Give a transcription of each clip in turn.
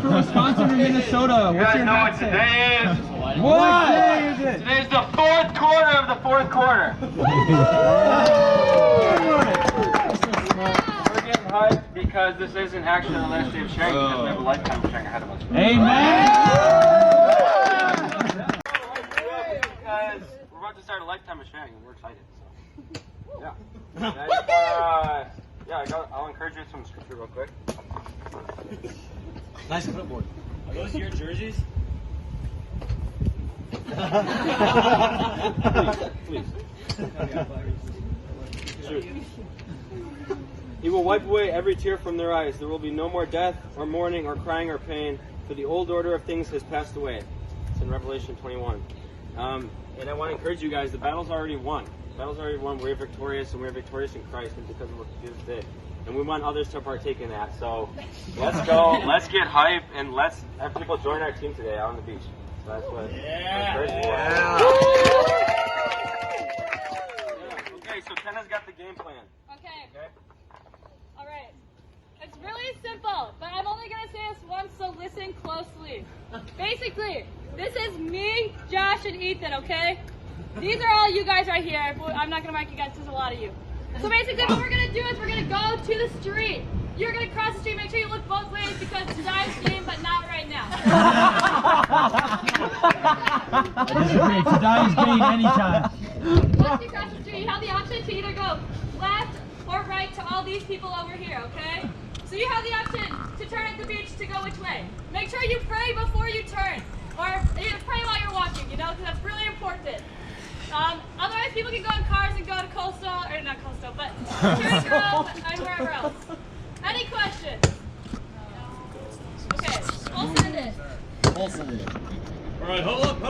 from Wisconsin or Minnesota? What's your hat say? Today is? What day is it? Today's the fourth quarter of the fourth quarter. We're getting hyped because this isn't actually the last day of sharing because we have a lifetime of sharing ahead of us. Amen! Because we're about to start a lifetime of sharing and we're excited. So. Yeah. I'll encourage you with some scripture real quick. Nice clipboard. Are those your jerseys? Please. He will wipe away every tear from their eyes. There will be no more death or mourning or crying or pain, for the old order of things has passed away. It's in Revelation 21. And I want to encourage you guys, the battle's already won. The battle's already won. We're victorious, and we're victorious in Christ and because of what Jesus did. And we want others to partake in that. So let's go. Let's get hype, and let's have people join our team today out on the beach. So that's what. Yeah. Okay, so Kenna's got the game plan. Okay. All right. It's really simple, but I'm only going to say this once, so listen closely. Basically, this is me, Josh, and Ethan, okay? These are all you guys right here. I'm not going to mark you guys, there's a lot of you. So basically what we're going to do is we're going to go to the street. You're going to cross the street, make sure you look both ways because today's game, but not right now. I disagree. Today's game anytime. Once you cross the street, you have the option to either go left or right to all these people over here, okay? So you have the option to turn at the beach to go which way. Make sure you pray before you turn. Or you pray while you're walking, you know, because that's really important. Otherwise, people can go in cars and go to Koestler, or not Koestler, but Cherry Grove and wherever else. Any questions? Okay, we'll send it. We'll send it. All right, huddle up.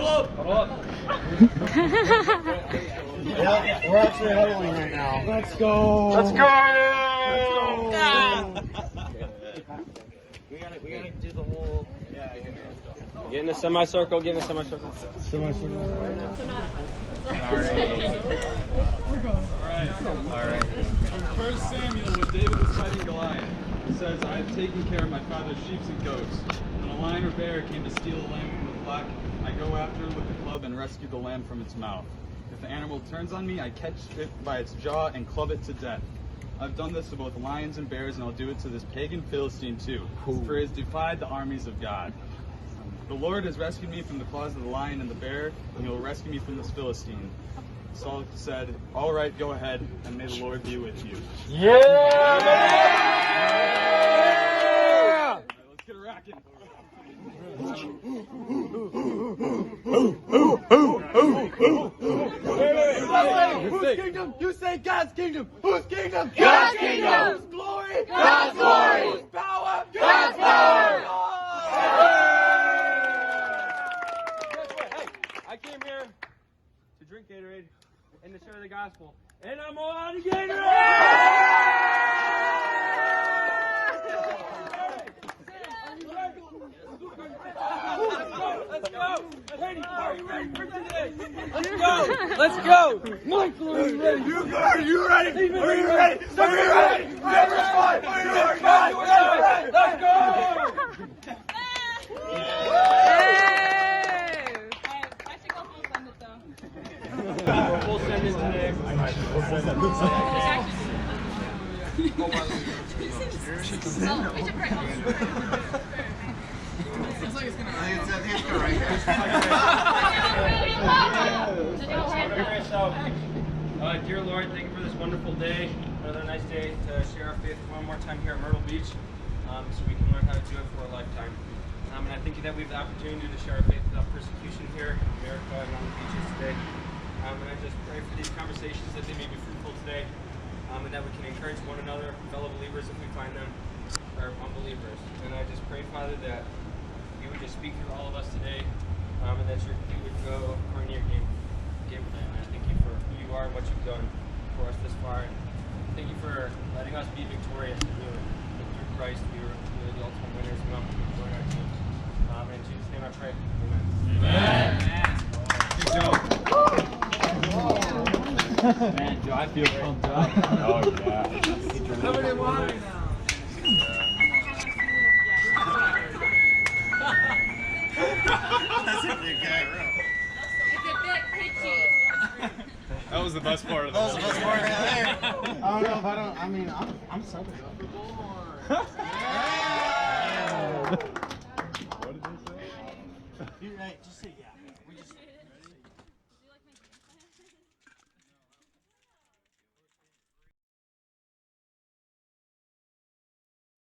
Yeah, we're actually huddling right now. Let's go! Let's go! We gotta do the whole. Get in a semicircle, Semicircle. Alright. From 1 Samuel, when David was fighting Goliath, it says, I have taken care of my father's sheep and goats. When a lion or bear came to steal a lamb from the flock, I go after it with a club and rescue the lamb from its mouth. If the animal turns on me, I catch it by its jaw and club it to death. I've done this to both lions and bears, and I'll do it to this pagan Philistine too, for he has defied the armies of God. The Lord has rescued me from the claws of the lion and the bear, and he will rescue me from this Philistine. Saul said, all right, go ahead, and may the Lord be with you. Yeah! All right, let's get rocking. Whose kingdom? You say God's kingdom. Whose kingdom? God's kingdom! Whose glory? God's glory! Whose power? God's power! I came here to drink Gatorade and to share the gospel. And I'm on Gatorade! Let's go! Katie, are you ready for today? Let's go! Let's go! Michael, are you ready? Are you ready? Are you ready? Are you ready? Let's go! We'll send it today. We should pray. It's like it's gonna. I think it's gonna right So, dear Lord, thank you for this wonderful day. Another nice day to share our faith one more time here at Myrtle Beach, so we can learn how to do it for a lifetime. And I thank you that we have the opportunity to share our faith without persecution here in America and on the beaches today. And I just pray for these conversations that they may be fruitful today, and that we can encourage one another, fellow believers if we find them, or unbelievers. And I just pray, Father, that you would just speak through all of us today, and that you would go according to your game plan. And I thank you for who you are and what you've done for us this far. And thank you for letting us be victorious in you. And through Christ, we are the ultimate winners. We want to join our team. In Jesus' name I pray. Amen. Amen. Good job. Man, Joe, I feel pumped up. Oh, yeah. Covered in water now. It's a bit pitchy. That was the best part of the whole thing. I don't know if I don't. I mean, I'm sucking. What did they say? You're right. Just say